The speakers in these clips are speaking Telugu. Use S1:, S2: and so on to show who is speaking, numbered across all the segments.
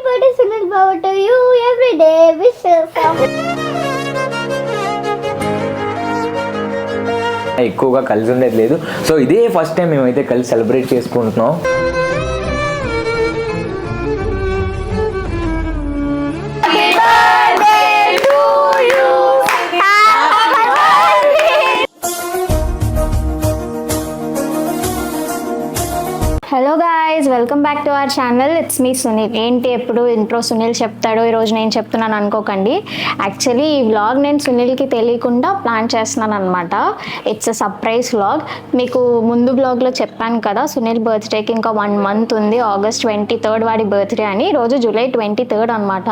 S1: birthday Sunil Baba to you every day wishes.
S2: ఎక్కువగా కలిసి ఉండేది లేదు. సో ఇదే ఫస్ట్ టైం మేమైతే కలిసి సెలబ్రేట్ చేసుకుంటున్నాం.
S1: Hello guys, welcome back to our channel. It's me Sunil. ఏంటి ఎప్పుడు ఇంట్రో సునీల్ చెప్తాడు, ఈరోజు నేను చెప్తున్నాను అనుకోకండి. యాక్చువల్లీ ఈ వ్లాగ్ నేను సునీల్కి తెలియకుండా ప్లాన్ చేస్తున్నాను అనమాట. It's a surprise vlog. మీకు ముందు వ్లాగ్లో చెప్పాను కదా, సునీల్ బర్త్డేకి ఇంకా 1 month ఉంది. August 23rd వాడి బర్త్డే అని. ఈరోజు July 23rd అనమాట.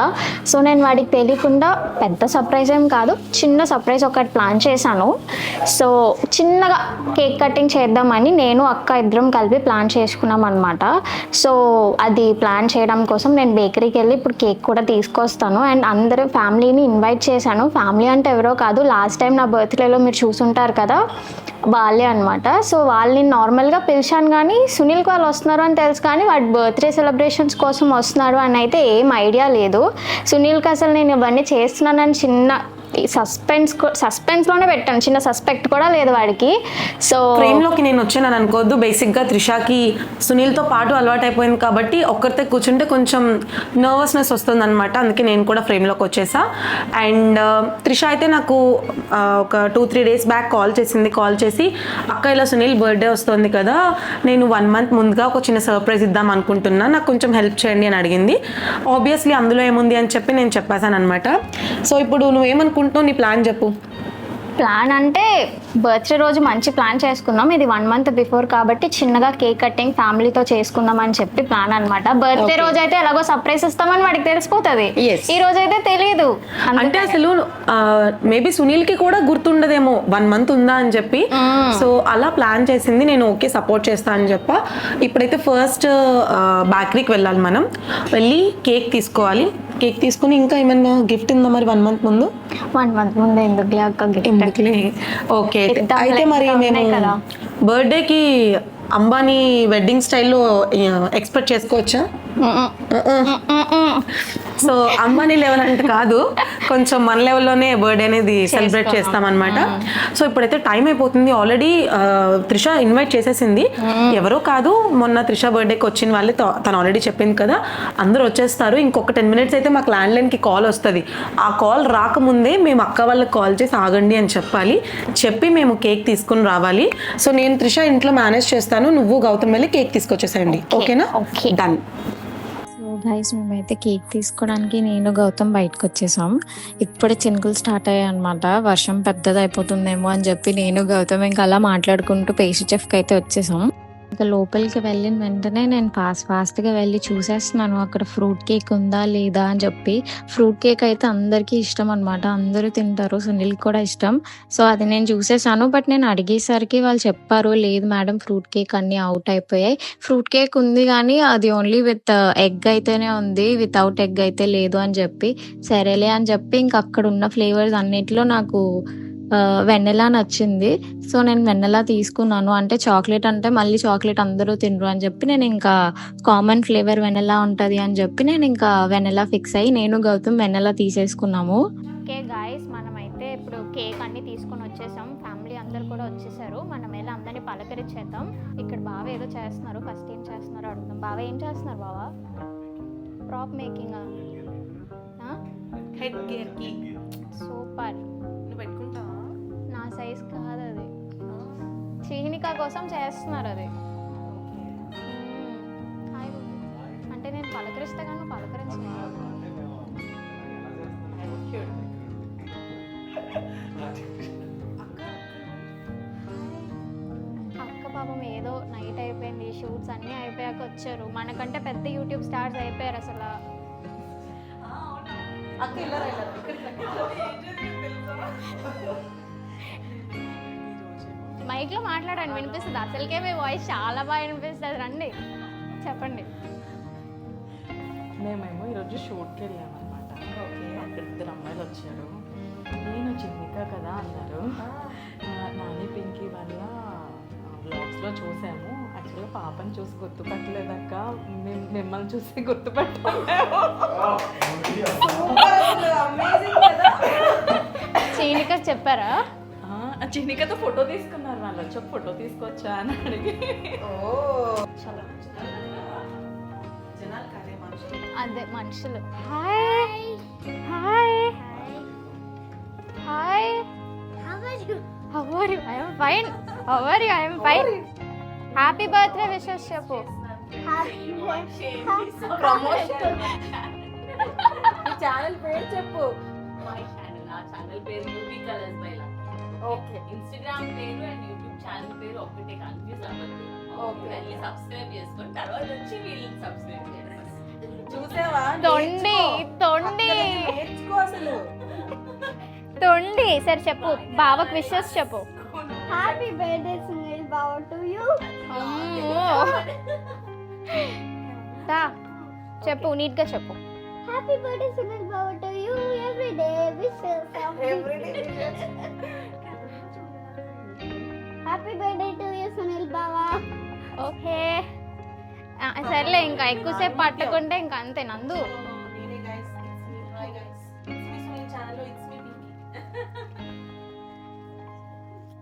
S1: సో నేను వాడికి తెలియకుండా పెద్ద సర్ప్రైజ్ ఏం కాదు, చిన్న సర్ప్రైజ్ ఒకటి ప్లాన్ చేశాను. సో చిన్నగా కేక్ కటింగ్ చేద్దామని నేను అక్క ఇద్దరం కలిపి ప్లాన్ చేసుకున్నాం అనమాట. సో అది ప్లాన్ చేయడం కోసం నేను బేకరీకి వెళ్ళి ఇప్పుడు కేక్ కూడా తీసుకొస్తాను. అండ్ అందరూ ఫ్యామిలీని ఇన్వైట్ చేశాను. ఫ్యామిలీ అంటే ఎవరో కాదు, లాస్ట్ టైం నా బర్త్డేలో మీరు చూసుంటారు కదా, వాళ్ళే అనమాట. సో వాళ్ళని నార్మల్గా పిలిచాను, కానీ సునీల్కి వాళ్ళు వస్తున్నారు అని తెలుసు, కానీ వాడి బర్త్డే సెలబ్రేషన్స్ కోసం వస్తున్నారు అని అయితే ఏం ఐడియా లేదు. సునీల్కి అసలు నేను ఇవన్నీ చేస్తున్నానని చిన్న సస్పెన్స్లోనే పెట్టాను, చిన్న సస్పెక్ట్ కూడా లేదు వాడికి. సో
S3: ఫ్రేమ్లోకి నేను వచ్చాను అనుకోవద్దు. బేసిక్గా త్రిషాకి సునీల్తో పాటు అలవాటు అయిపోయింది కాబట్టి ఒక్కరితో కూర్చుంటే కొంచెం నర్వస్నెస్ వస్తుంది అనమాట. అందుకే నేను కూడా ఫ్రేమ్లోకి వచ్చేసా. అండ్ త్రిష అయితే నాకు ఒక 2-3 days బ్యాక్ కాల్ చేసి అక్క ఇలా సునీల్ బర్త్డే వస్తుంది కదా, నేను 1 month ముందుగా ఒక చిన్న సర్ప్రైజ్ ఇద్దాం అనుకుంటున్నా, నాకు కొంచెం హెల్ప్ చేయండి అని అడిగింది. ఆబ్వియస్లీ అందులో ఏముంది అని చెప్పి నేను చెప్పేశాను అనమాట. సో ఇప్పుడు నువ్వేమనుకుంటున్నావు, నీ ప్లాన్ చెప్పు.
S1: ప్లాన్ అంటే బర్త్డే రోజు మంచి ప్లాన్ చేసుకున్నాం. ఇది 1 month బిఫోర్ కాబట్టి చిన్నగా కేక్ కటింగ్ ఫ్యామిలీతో చేసుకుందాం అని చెప్పి ప్లాన్ అనమాట. బర్త్డే రోజు అయితే ఎలాగో సర్ప్రైజ్ ఇస్తామని వాడికి తెలిసిపోతుంది, ఈ రోజు అయితే తెలియదు.
S3: అంటే అసలు మేబీ సునీల్ కి కూడా గుర్తుండదేమో 1 month ఉందా అని చెప్పి. సో అలా ప్లాన్ చేసింది. నేను ఓకే సపోర్ట్ చేస్తా అని చెప్పా. ఇప్పుడైతే ఫస్ట్ బేకరీకి వెళ్ళాలి, మనం వెళ్ళి కేక్ తీసుకోవాలి. కేక్ తీసుకుని ఇంకా ఏమన్నా గిఫ్ట్ ఉందా మరి 1 month ముందు?
S1: 1 month ముందు ఎందుకులే అక్క గిఫ్ట్.
S3: ఓకే, అయితే మరి మేము బర్త్డేకి అంబానీ వెడ్డింగ్ స్టైల్లో ఎక్స్పెక్ట్ చేసుకోవచ్చా? సో అంబానీ లెవెల్ అంటే కాదు, కొంచెం మన లెవెల్లోనే బర్త్డే అనేది సెలబ్రేట్ చేస్తామన్నమాట. సో ఇప్పుడైతే టైం అయిపోతుంది. ఆల్రెడీ త్రిష ఇన్వైట్ చేసేసింది. ఎవరో కాదు, మొన్న త్రిష బర్త్డేకి వచ్చిన వాళ్ళే, తను ఆల్రెడీ చెప్పింది కదా, అందరూ వచ్చేస్తారు. ఇంకొక 10 minutes అయితే మాకు ల్యాండ్లైన్కి కాల్ వస్తుంది. ఆ కాల్ రాకముందే మేము అక్క వాళ్ళకి కాల్ చేసి ఆగండి అని చెప్పి మేము కేక్ తీసుకుని రావాలి. సో నేను త్రిష ఇంట్లో మేనేజ్ చేస్తాను, నువ్వు గౌతమ్ వెళ్ళి కేక్ తీసుకొచ్చేసేయండి. ఓకేనా? డన్.
S4: గైస్, మేమైతే కేక్ తీసుకోవడానికి నేను గౌతమ్ బయటకు వచ్చేసాం. ఇప్పుడే చినుకులు స్టార్ట్ అయ్యాయి అనమాట. వర్షం పెద్దది అయిపోతుందేమో అని చెప్పి నేను గౌతమ్ ఇంకా అలా మాట్లాడుకుంటూ పేస్ట్రీ చెఫ్కి అయితే వచ్చేసాం. ఇంకా లోపలికి వెళ్ళిన వెంటనే నేను ఫాస్ట్గా వెళ్ళి చూసేస్తున్నాను అక్కడ ఫ్రూట్ కేక్ ఉందా లేదా అని చెప్పి. ఫ్రూట్ కేక్ అయితే అందరికీ ఇష్టం అనమాట, అందరూ తింటారు, సునీల్కి కూడా ఇష్టం. సో అది నేను చూసేసాను. బట్ నేను అడిగేసరికి వాళ్ళు చెప్పారు, లేదు మేడం ఫ్రూట్ కేక్ అన్నీ అవుట్ అయిపోయాయి, ఫ్రూట్ కేక్ ఉంది కానీ అది ఓన్లీ విత్ ఎగ్ అయితేనే ఉంది, వితౌట్ ఎగ్ అయితే లేదు అని చెప్పి. సరేలే అని చెప్పి ఇంకా అక్కడ ఉన్న ఫ్లేవర్స్ అన్నిటిలో నాకు వెన్నెలా నచ్చింది. సో నేను వెన్నెలా తీసుకున్నాను. అంటే చాక్లెట్ అంటే మళ్ళీ చాక్లెట్ అందరూ తినరు అని చెప్పి నేను ఇంకా కామన్ ఫ్లేవర్ వెన్నెలా ఉంటుంది అని చెప్పి నేను ఇంకా వెన్నెలా ఫిక్స్ అయ్యి నేను గౌతమ్ వెన్నెలా తీసేసుకున్నాము.
S1: ఓకే గాయస్, మనమైతే ఇప్పుడు కేక్ అన్ని తీసుకొని వచ్చేసాం. ఫ్యామిలీ అందరు కూడా వచ్చేసారు. మనం వెళ్ళి అందరినీ పలకరించేద్దాం. ఇక్కడ బావ ఏదో చేస్తున్నారు, ఫస్ట్ ఏం చేస్తున్నారో అడుగుదాం. బావ ఏం చేస్తున్నారు బావా? ప్రాప్ మేకింగ్.
S3: హెడ్ గేర్ కి
S1: సూపర్.
S3: నువ్వు పెట్టుకుంటావా?
S1: నా సైజ్ కాదు అది, చీనికా కోసం చేస్తున్నారు అది. అంటే నేను పలకరిస్తే కానీ నువ్వు పలకరించలేదు. అక్క పాపం ఏదో నైట్ అయిపోయింది, షూట్స్ అన్నీ అయిపోయాక వచ్చారు. మనకంటే పెద్ద యూట్యూబ్ స్టార్స్ అయిపోయారు అసలు. మైక్లో మాట్లాడండి, వినిపిస్తుంది. అసలుకే మీ వాయిస్ చాలా బాగా వినిపిస్తుంది. రండి చెప్పండి.
S5: మేమేమో ఈరోజు షూట్కి వెళ్ళామన్నమాట. అక్కడ 2 అమ్మాయిలు వచ్చారు. నేను చిన్నిక కదా అన్నారు. నాని పింకీ వల్ల వ్లాగ్స్లో చూసాము. యాక్చువల్గా పాపని చూసి గుర్తుపట్టలేదక్క, మేము మిమ్మల్ని చూసి గుర్తుపట్టాము.
S1: చీనిక చెప్పారా?
S5: చిన్నికతో ఫోటో తీసుకున్నారు వాళ్ళు. వచ్చి ఫోటో తీసుకొచ్చా అని అడిగి
S1: అదే మనుషులు. Hi hi hi, how are you? I am fine. How are you? I am fine. Happy birthday wishes చెప్పు.
S3: ఛానల్ పేరు చెప్పు.
S5: మై ఛానల్, నా ఛానల్ పేరు UV colours by love. Okay. Instagram పేరు అండ్ యూట్యూబ్ ఛానల్ పేరు ఒకటే, కన్ఫ్యూజ్ అవ్వద్దు. ఓకే. వెళ్ళి సబ్స్క్రైబ్ చేసుకొని తర్వాత వచ్చి వీళ్ళని సబ్స్క్రైబ్ చేయండి.
S3: చూసావా?
S1: తొండి తొండి
S3: నేర్చుకో అసలు.
S1: తొండి. సరే చెప్పు, బావకు విషెస్ చెప్పు.
S6: హ్యాపీ బర్త్డే సునీల్ బావ టు యూ.
S1: తా చెప్పు, నీట్ గా చెప్పు.
S6: హ్యాపీ బర్త్డే సునీల్ బావ to you. Every day wishes. Happy birthday to you Sunil బావ.
S1: ఓకే సర్లే, ఇంకా ఎక్కువసేపు పట్టకుంటే ఇంకా అంతే నందు.
S3: నేనే guys, it's me. Hi guys. It's me Sunil channel లో it's me Pinky.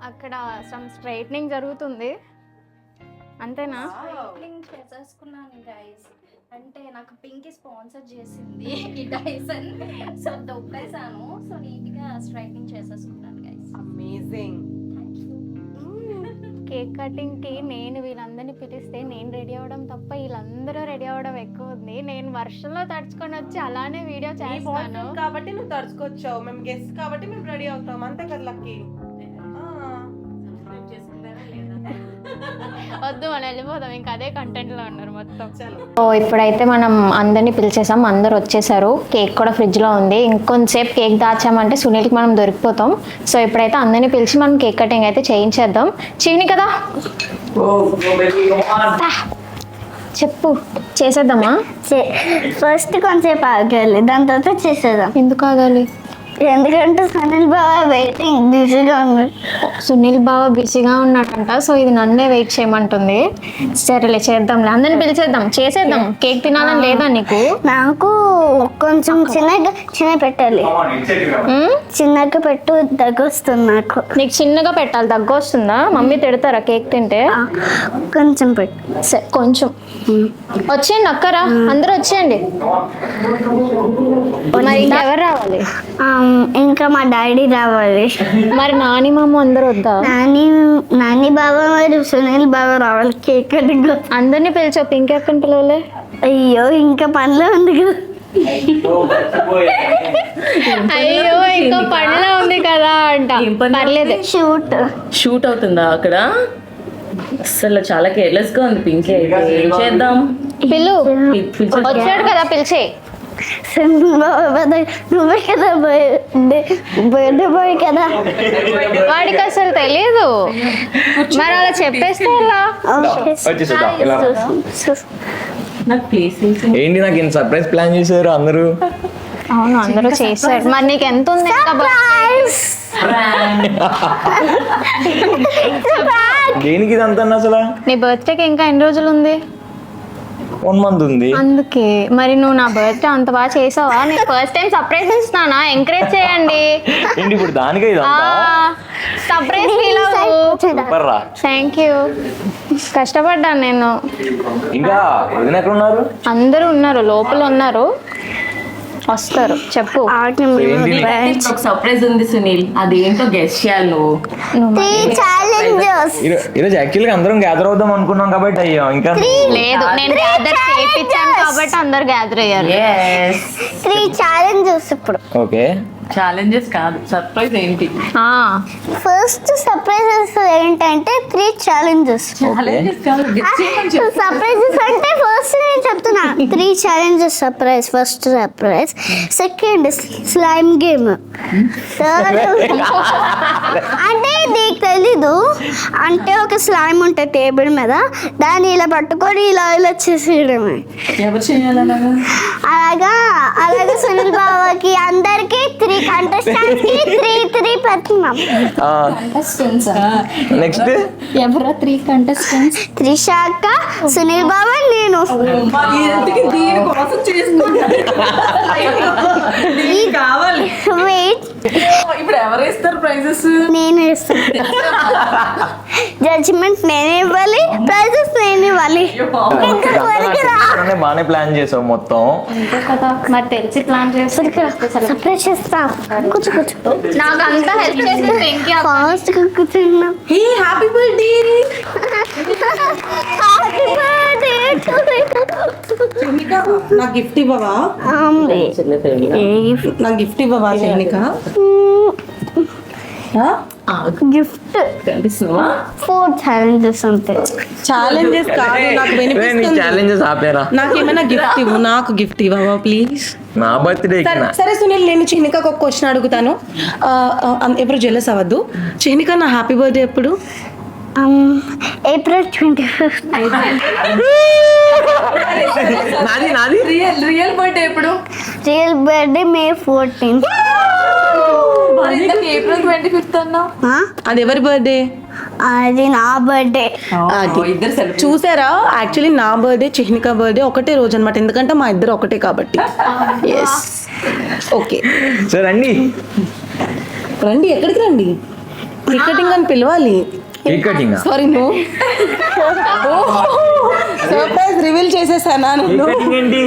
S1: అక్కడ సమ్ స్ట్రైట్నింగ్ జరుగుతుంది అంతేనా?
S7: స్ట్రైట్నింగ్ చేసేసుకున్నాను గైస్. అంటే నాకు పింకీ స్పాన్సర్ చేసింది ఈ డైసన్. సో దొబ్బేసాను. సో నీట్గా స్ట్రైట్నింగ్ చేసేసుకున్నాను గైస్.
S3: Amazing.
S1: కేక్ కటింగ్ కి నేను వీళ్ళందరినీ పిలిస్తే నేను రెడీ అవ్వడం తప్ప వీళ్ళందరూ రెడీ అవ్వడం ఎక్కువ ఉంది. నేను వర్షంలో తడుచుకొని వచ్చి అలానే వీడియో
S3: నీ
S1: చేస్తాను.
S3: బాయ్‌ఫ్రెండ్ కాబట్టి నువ్వు తడుచుకొచ్చావు. మేము గెస్ట్ కాబట్టి మేము రెడీ అవుతాం. అంతే కదా లక్కీ.
S5: సబ్స్క్రైబ్ చేసుకుంటారా లేదా?
S1: వద్దు, మనం వెళ్ళిపోదాం. ఇంకా అదే కంటెంట్ లో ఉన్నారు మొత్తం.
S3: చలో.
S1: సో ఇప్పుడైతే మనం అందరినీ పిలిచేసాం, అందరు వచ్చేసారు. కేక్ కూడా ఫ్రిడ్జ్లో ఉంది. ఇంకొంతసేపు కేక్ దాచామంటే సునీల్కి మనం దొరికిపోతాం. సో ఇప్పుడైతే అందరినీ పిలిచి మనం కేక్ కటింగ్ అయితే చేయించేద్దాం. చీని కదా చెప్పు, చేసేద్దామా?
S6: ఫస్ట్ కొంచెంసేపు ఆగాలి, దాని తర్వాత చేసేద్దాం.
S1: ఎందుకు ఆగాలి?
S6: ఎందుకంటే సునీల్ బావ వెయిటింగ్ బిజీగా ఉంది.
S1: సునీల్ బావ బిజీగా ఉన్నాడంట. సో ఇది నన్నే వెయిట్ చేయమంటుంది. సరేలే చేద్దాంలే, అందరిని పిలిచేద్దాం, చేసేద్దాం. కేక్ తినాలని లేదా నీకు?
S6: నాకు కొంచెం చిన్న పెట్టాలి. చిన్నగా పెట్టు, దగ్గొస్తుంది నాకు.
S1: నీకు చిన్నగా పెట్టాలి, దగ్గు వస్తుందా? మమ్మీ తిడతారా కేక్ తింటే?
S6: కొంచెం పెట్టు.
S1: సరే కొంచెం. వచ్చేయండి అక్కరా, అందరూ వచ్చేయండి. మరి ఎవరు రావాలి?
S6: ఇంకా మా డాడీ రావాలి.
S1: మరి నాని మామ అందరూ వద్దా?
S6: నాని బావ మరి సునీల్ బావ రావాలి కేక్ కటింగ్.
S1: అందరినీ పిలిచావు, పింక్ అక్కని పిలవలే?
S6: అయ్యో ఇంకా పనిలో ఉంది కదా.
S1: అయ్యో ఇంకా పనిలో ఉంది కదా అంట. పర్లేదు.
S8: షూట్ అవుతుందా అక్కడ? అసలు చాలా కేర్లెస్ గా ఉంది పింకీ. అయితే ఏం చేద్దాం?
S1: పిలు, వచ్చాడు కదా పిలిచే.
S6: నువ్వే కదా బర్త్డే బాయ్ కదా.
S1: వాడికి అసలు తెలీదు, మరి అలా చెప్పేస్తే ఎలా?
S8: నాకు ప్లేస్
S2: ఏంటి, నాకు ఇంత సర్ప్రైజ్ ప్లాన్ చేశారు అందరూ?
S1: అవును అందరూ చేశారు. మరి నీకు ఎంత ఉంది?
S2: దేనికి ఇదంతా అసలు?
S1: నీ బర్త్డేకి ఇంకా ఎన్ని రోజులు ఉంది?
S2: 1 month ఉంది.
S1: అందుకే మరి నువ్వు నా బర్త్డే అంత బాగా చేసావా? నేను ఫస్ట్ టైం సర్ప్రైజ్ ఇస్తానా? ఎంకరేజ్ చేయండి.
S2: ఏంటి ఇప్పుడు దానికే ఇదంతా?
S1: సర్ప్రైజ్ ఫీల్ అవ్వు.
S2: సూపర్ రా.
S1: Thank you. కష్టపడ్డాను నేను.
S2: ఇంకా వదిన ఎక్కడ ఉన్నారు?
S1: అందరూ ఉన్నారు, లోపల ఉన్నారు, వస్తారు. చెప్పు.
S8: ఒక సర్ప్రైజ్ ఉంది సునీల్, అదేంటో గెస్ట్ చేయాలి నువ్వు.
S2: ఈరోజు యాక్చువల్గా అందరం గ్యాదర్ అవుదాం అనుకున్నాం కాబట్టి అయ్యాం. ఇంకా
S1: లేదు, నేను గ్యాదర్ చేయించాను కాబట్టి అందరు గ్యాదర్ అయ్యారు.
S6: 3 challenges ఇప్పుడు.
S2: ఓకే,
S8: ఛాలెంజెస్ కాదు, సర్ప్రైజ్ ఏంటి?
S6: ఫస్ట్ సర్ప్రైజెస్ ఏంటంటే 3 challenges.
S8: ఛాలెంజెస్ కాదు, గెస్ట్ చేయమని చెప్పు.
S6: సర్ప్రైజెస్ అంటే ఫస్ట్ నేను చెప్తున్నా 3 challenges surprise. First surprise, second slime game, third అంటే నీకు తెలీదు అంటే ఒక స్లైమ్ ఉంటుంది టేబుల్ మీద, దాన్ని ఇలా పట్టుకొని ఇలా ఇలా చేసేయడమే.
S8: ఎవరు చేయాలన్నాగా?
S6: అలా అలాగే సునీల్ బాబాకి అందరికి 3 కంటెస్టెంట్స్ కి 3 పెడుతున్నాం.
S2: నెక్స్ట్
S7: ఎవరో 3 కంటెస్టెంట్స్?
S6: త్రిష అక్క, సునీల్ బాబా, నేను.
S3: కావాలి
S6: వెయిట్,
S3: ఇప్పుడు ఎవరు ఇస్తారు ప్రైజెస్?
S6: నేను ఇస్తాను. జడ్జిమెంట్ నేనే ఇవ్వాలి, ప్రైజెస్ నేను ఇవ్వాలి.
S2: బాగానే ప్లాన్ చేసావు మొత్తం.
S1: మరి తెలిసి ప్లాన్ చేస్తే
S6: సర్ప్రైజ్ చేస్తా. కూర్చో కూర్చో.
S1: నాకు అంతా హెల్ప్ చేస్తే వెంకీ
S6: ఫాస్ట్ కూర్చున్నా.
S3: Hey happy birthday.
S6: Happy birthday to
S3: నా గిఫ్ట్ ఇవ్వవా?
S6: యూ.
S3: నా గిఫ్ట్ ఇవ్వవా చెన్నిక?
S6: గిఫ్ట్
S8: కనిపిస్తున్నావా?
S6: 4 challenges అంతే.
S3: ఛాలెంజెస్ కాదు, నాకు వినిపిస్తుంది.
S2: ఛాలెంజెస్ ఆపేరా.
S3: నాకేమైనా గిఫ్ట్ ఇవ్వు, నాకు గిఫ్ట్ ఇవ్వవా ప్లీజ్?
S2: నా బర్త్డే
S3: సరే సునీల్, నేను చెన్నికకు ఒక క్వశ్చన్ అడుగుతాను. ఎవరు జెలస్ అవ్వద్దు. చెన్నిక, నా హ్యాపీ బర్త్డే ఎప్పుడు?
S6: April 25th.
S2: నాది
S8: రియల్ బర్త్డే ఎప్పుడు?
S6: Real birthday May 14th.
S8: April 25th అన్నా.
S3: అది ఎవరి బర్త్డే?
S6: అది నా బర్త్డే.
S3: చూసారా, యాక్చువల్లీ నా బర్త్డే చెహ్నికా బర్త్డే ఒకటే రోజు అనమాట, ఎందుకంటే మా ఇద్దరు ఒకటే కాబట్టి. Yes, okay.
S2: సరే రండి.
S3: రండి, ఎక్కడికి రండి? టికెటింగ్ అని పిలవాలి.
S2: Ticketing
S3: sorry, no surprise reveal చేసేసానా?
S2: ఏంటి?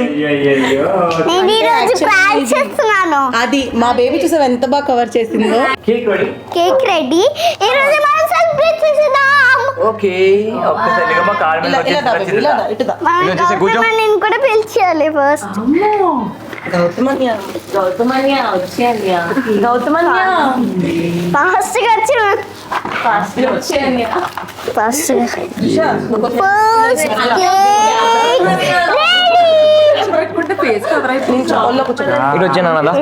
S6: నేను ఈ రోజు ప్లాన్ చేస్తున్నాను.
S3: అది మా బేబీ చూసావు ఎంత బాగా కవర్ చేసిందో.
S6: Cake ready. ఈ రోజు మనం సెలబ్రేట్ చేద్దాం.
S2: ఓకే, ఒక్కసారి మా కార్ మీద
S3: ఇటుదా.
S6: మనం
S2: ఇలా వచ్చేసి కూర్చో.
S6: నేను కూడా పిలిచేయాలి ఫస్ట్.
S3: గౌతమన్య
S6: ఫాస్ట్ గా వచ్చి ఫాస్ట్ ఫస్ట్
S2: ఇటు వచ్చాను అన్నదా?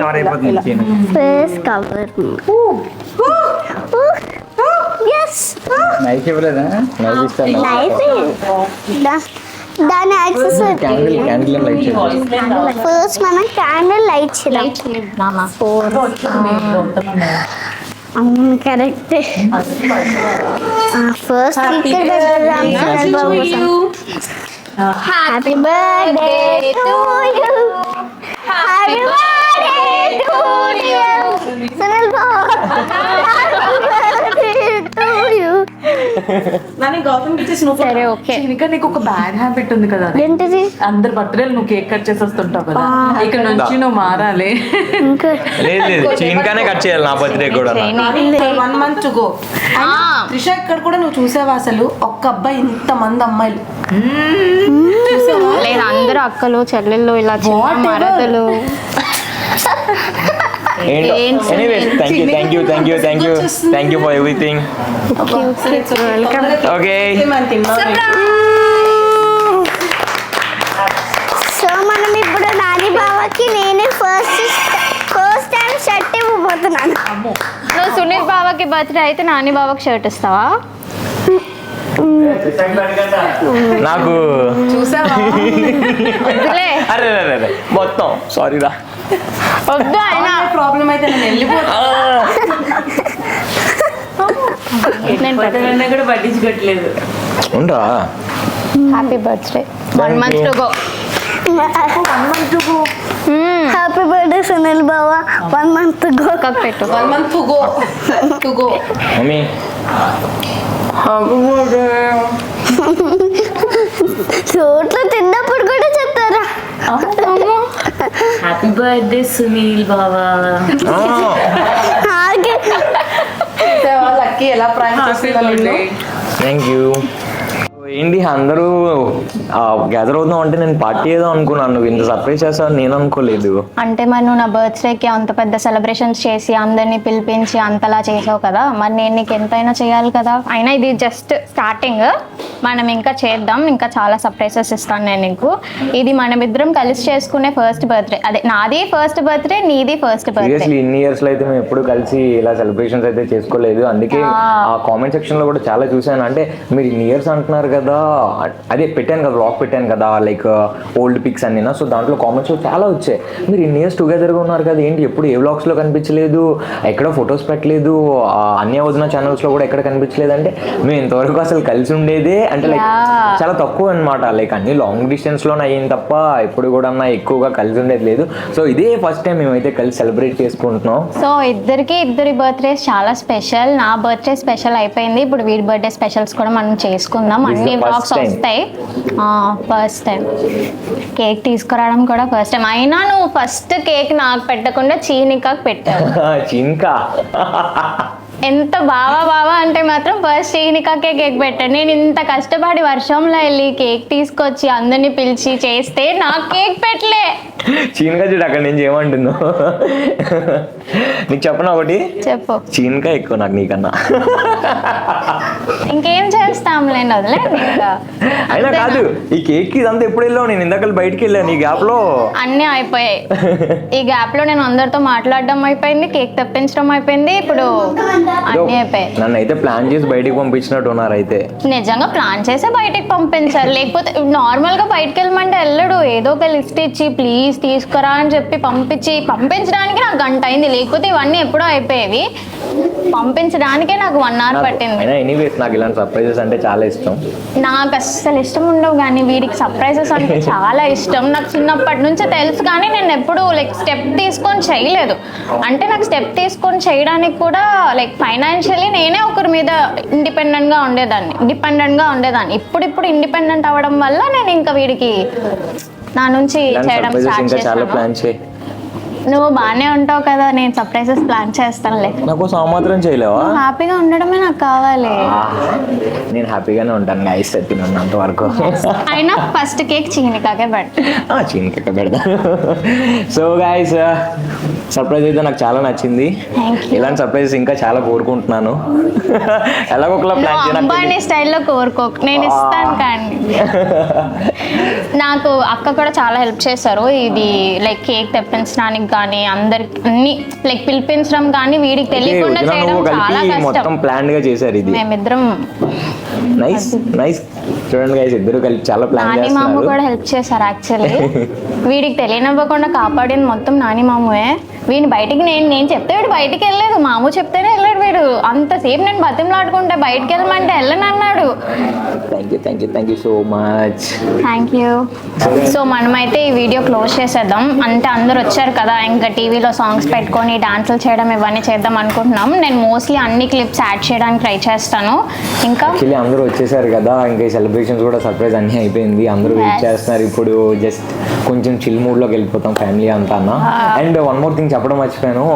S6: Face cover. ఎస్,
S2: నైట్ ఇవ్వలేదా? నైట్ ఇస్తాను.
S6: దాని యాక్సెసరీ.
S2: క్యాండిల్ లైట్ చేయాలి.
S6: ఫస్ట్ మనం క్యాండిల్ లైట్ చేద్దాం. అవును, correct. First happy birthday to you. Happy birthday to you. Sunil Baba, happy birthday to you.
S1: సరే ఓకే.
S8: ఇంకా నీకు ఒక బ్యాడ్ హ్యాబిట్ ఉంది కదా,
S6: ఏంటిది?
S8: అందరు బర్త్డేలు నువ్వు కేక్ కట్ చేసి వస్తుంటావు కదా, ఇక్కడ నుంచి నువ్వు మారాలి.
S6: ఇంకా
S2: లేదు, చీన్కానే కట్ చేయాలి నా బర్త్డే కూడా.
S3: 1 month to go. త్రిష, ఇక్కడ కూడా నువ్వు చూసావా అసలు ఒక్క అబ్బాయి ఇంతమంది అమ్మాయిలు?
S1: లేదు, అందరూ అక్కలు చెల్లెళ్ళు ఇలా చిన్న మరదలు.
S2: Anyways, thank you for everything. Okay,
S6: so మనం ఇప్పుడు నాని బాబాకి నేనే ఫస్ట్ టైం షర్ట్ ఇవ్వబోతున్నాను.
S1: నువ్వు సునీల్ బాబాకి బర్త్డే అయితే నాని బాబాకి షర్ట్ ఇస్తావా?
S2: నాకు
S1: వద్దులే.
S2: అరే మొత్తం సారీ రా.
S1: వద్దు అయినా
S3: ప్రాబ్లం అయితే నేను వెళ్ళిపోతాను.
S1: నేను
S8: బర్త్డే కూడా పట్టించుకోవట్లేదు.
S2: ఉండరా?
S1: Happy birthday. 1 month to go.
S6: Happy birthday Sunil Baba. 1 month to go.
S1: పక్కకు పెట్టు.
S3: 1 month to go.
S2: మమ్మీ
S6: చోట్ల తిన్నప్పుడు కూడా చెప్తారా?
S8: హ్యాపీ బర్త్డే సునీల్ బాబా.
S3: లక్కీ ఎలా ప్రాంక్ చేస్తుందో.
S2: Thank you. ఏంటి అందరూ గ్యాదర్ అవుదాం అంటే నేను పార్టీ ఏదో అనుకున్నాను, నువ్వు ఇంత సర్ప్రైజ్ చేస్తావు నేను అనుకోలేదు.
S1: అంటే మరి నువ్వు నా బర్త్డేకి అంత పెద్ద సెలబ్రేషన్స్ చేసి అందరినీ పిలిపించి అంతలా చేసావు కదా, మరి నేను నీకు ఎంతైనా చేయాలి కదా. అయినా ఇది జస్ట్ స్టార్టింగ్, మనం ఇంకా చేద్దాం, ఇంకా చాలా సర్ప్రైజెస్ ఇస్తాను నేను నీకు. ఇది మనమిద్దరం కలిసి చేసుకునే ఫస్ట్ బర్త్డే, అదే నాది ఫస్ట్ బర్త్డే, నీది ఫస్ట్ బర్త్డే.
S2: సీరియస్లీ ఇన్ని ఇయర్స్ లో అయితే మేము ఎప్పుడు కలిసి ఇలా సెలబ్రేషన్స్ అయితే చేసుకోలేదు. అందుకే ఆ కామెంట్ సెక్షన్ లో కూడా చాలా చూసాను, అంటే మీరు ఇన్ని ఇయర్స్ అంటున్నారు కదా కదా, అదే పెట్టాను కదా వ్లాగ్ పెట్టాను కదా లైక్ ఓల్డ్ పిక్స్ అన్నీ. సో దాంట్లో కామెంట్స్ చాలా వచ్చాయి, మీరు ఇన్ని ఇయర్స్ టుగెదర్గా ఉన్నారు కదా ఏంటి ఎప్పుడు ఏ వ్లాగ్స్లో కనిపించలేదు, ఎక్కడ ఫొటోస్ పెట్టలేదు, అన్నీ వదిన ఛానల్స్లో కూడా ఎక్కడ కనిపించలేదు. అంటే మేము ఇంతవరకు అసలు కలిసి ఉండేదే అంటే లైక్ చాలా తక్కువ అనమాట. లైక్ అన్ని లాంగ్ డిస్టెన్స్లోనే అయ్యింది తప్ప ఎప్పుడు కూడా ఎక్కువగా కలిసి ఉండేది లేదు. సో ఇదే ఫస్ట్ టైం మేమైతే కలిసి సెలబ్రేట్ చేసుకుంటున్నాం.
S1: సో ఇద్దరి బర్త్డేస్ చాలా స్పెషల్. నా బర్త్డే స్పెషల్ అయిపోయింది, ఇప్పుడు వీడి బర్త్డే స్పెషల్స్ కూడా మనం చేసుకుందాం. అన్ని బ్లాగ్స్ వస్తాయి. ఫస్ట్ టైం కేక్ తీసుకురావడం కూడా ఫస్ట్ టైం. అయినా నువ్వు ఫస్ట్ కేక్ నాకు పెట్టకుండా చీనికాకు పెట్టావు.
S2: చిన్కా
S1: ఎంత బావా అంటే మాత్రం ఫస్ట్ చీనికాకే కేక్ పెట్టాను. నేను ఇంత కష్టపడి వర్షంలో వెళ్ళి కేక్ తీసుకొచ్చి అందరినీ పిలిచి చేస్తే నాకు కేక్ పెట్టలే.
S2: చీన్కా చూడు అక్కడ నుంచి ఏమంటుందో. నీకు చెప్పనా ఒకటి,
S1: చెప్పు.
S2: చీన్కా ఎక్కువ నాకు నీకన్నా.
S1: ఇంకేం చేస్తాంలేండి, వదిలే ఇంకా.
S2: అయినా కాదు ఈ కేక్ ఇదంతా ఎప్పుడు వెళ్ళావు, నేను ఇందాక బయటికి వెళ్ళాను ఈ గ్యాప్ లో
S1: అన్నీ అయిపోయాయి. ఈ గ్యాప్ లో నేను అందరితో మాట్లాడడం అయిపోయింది, కేక్ తెప్పించడం అయిపోయింది, ఇప్పుడు అన్నీ అయిపోయాయి.
S2: నన్ను అయితే ప్లాన్ చేసి బయటికి పంపించినట్టు ఉన్నారు. అయితే
S1: నిజంగా ప్లాన్ చేసి బయటికి పంపించారు, లేకపోతే నార్మల్ గా బయటకు వెళ్ళమంటే వెళ్ళడు. ఏదో ఒక లిస్ట్ ఇచ్చి ప్లీజ్ తీసుకురా అని చెప్పి పంపించడానికి నాకు గంట అయింది, లేకపోతే ఇవన్నీ ఎప్పుడో అయిపోయేవి. పంపించడానికే నాకు 1 hour పట్టింది.
S2: ఎనీవేస్ నాకు ఇలాంటి సర్ప్రైజెస్ అంటే చాలా ఇష్టం.
S1: నాకు అస్సలు ఇష్టం ఉండవు, కానీ వీడికి సర్ప్రైజెస్ అంటే చాలా ఇష్టం. నాకు చిన్నప్పటి నుంచి తెలుసు, కానీ నేను ఎప్పుడు లైక్ స్టెప్ తీసుకొని చేయలేదు. అంటే నాకు స్టెప్ తీసుకొని చేయడానికి కూడా లైక్ ఫైనాన్షియలీ నేనే ఒకరి మీద డిపెండెంట్గా ఉండేదాన్ని. ఇప్పుడు ఇండిపెండెంట్ అవ్వడం వల్ల నేను ఇంకా వీడికి నా నుంచి చేయడం స్టార్ట్ చేశాను. నువ్వు బాగానే ఉంటావు కదా, నేను సర్ప్రైజెస్ ప్లాన్ చేస్తానులే.
S2: నాకు మాత్రం చేయలేవా?
S1: హ్యాపీగా ఉండడమే నాకు కావాలి.
S2: నేను హ్యాపీగానే ఉంటాను గైస్, తిన్నంత వరకు.
S1: అయినా ఫస్ట్ కేక్ చీనికాకే
S2: పెడతా. సో గైస్ సర్ప్రైజ్ అయితే నాకు చాలా నచ్చింది. ఇలాంటి సర్ప్రైజెస్ ఇంకా చాలా కోరుకుంటున్నాను. ఎలాగోలా ప్లాన్ చేయాలి.
S1: అంబానీ స్టైల్లో కోరుకోకు, నేను ఇస్తాను. కానీ నాకు అక్క కూడా చాలా హెల్ప్ చేశారు. ఇది లైక్ కేక్ తెప్పించడానికి కానీ అందరికి అన్ని లైక్ పిలిపించడం కానీ వీడికి తెలియకుండా చేయడం చాలా కష్టం.
S2: ప్లాన్ గా చేశారు ఇది.
S1: మేమిద్దరం
S2: నైస్ చూడండి గైస్, ఇద్దరు కలిపి చాలా ప్లాన్
S1: నాని
S2: చేస్తున్నారు.
S1: మామ కూడా హెల్ప్ చేశారు యాక్చువల్లీ. వీడికి తెలియనివ్వకుండా కాపాడింది మొత్తం నాని మామూయే. వీడిని బయటికి నేను చెప్తే వీడు బయటికి వెళ్ళలేదు, మాము చెప్తేనే వెళ్ళాడు. వీడు అంతసేపు నేను బతిమలాడుకుంటే బయటికి వెళ్ళమంటే వెళ్ళను అన్నాడు.
S2: Thank you so much.
S1: Thank you. So మనమైతే ఈ వీడియో క్లోజ్ చేసేద్దాం. అంటే అందరు వచ్చారు కదా, ఇంకా టీవీలో సాంగ్స్ పెట్టుకొని డాన్సులు చేయడం ఇవన్నీ చేద్దాం అనుకుంటున్నాం. నేను మోస్ట్లీ అన్ని క్లిప్స్ యాడ్ చేయడానికి ట్రై చేస్తాను. ఇంకా
S2: అందరూ వచ్చేసారు కదా, ఇంకా సెలబ్రేషన్స్ కూడా సర్ప్రైజ్ అన్నీ అయిపోయింది. అందరూ వెయిట్ చేస్తున్నారు. ఇప్పుడు జస్ట్ కొంచెం చిల్ మూడ్ లోకి వెళ్ళిపోతాం ఫ్యామిలీ అంతా అన్న. అండ్ వన్ మోర్ థింగ్ చెప్పడం మర్చిపోయాను,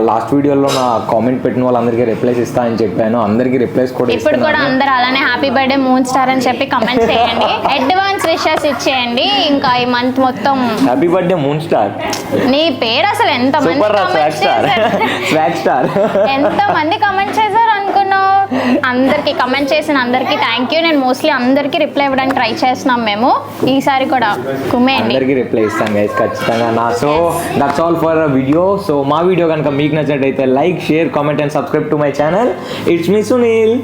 S2: లాస్ట్ వీడియోలో నా కామెంట్ పెట్టిన వాళ్ళందరికీ రిప్లైస్ ఇస్తా అని చెప్పాను. అందరికీ రిప్లైస్ కూడా
S1: ఇప్పుడు కూడా అందరూ అలానే హ్యాపీ బర్త్డే మూన్ స్టార్ అని చెప్పి కమెంట్ చేయండి, అడ్వాన్స్ విషెస్ ఇచ్చేయండి. ఇంకా ఈ మంత్ మొత్తం
S2: హ్యాపీ బర్త్డే మూన్ స్టార్.
S1: నీ పేరు అసలు ఎంత మంది కమెంట్ చేశారు అనుకున్నావు? అందరికి కమెంట్ చేసిన అందరికి థ్యాంక్ యూ. నేను మోస్ట్లీ అందరికి రిప్లై ఇవ్వడానికి ట్రై చేస్తున్నాం మేము. ఈసారి కూడా
S2: అందరికి రిప్లై ఇస్తాం గైస్ ఖచ్చితంగా. So that's all for video. So మా వీడియో కనుక మీకు నచ్చినట్టయితే like, share, comment and subscribe to my channel. It's me Sunil.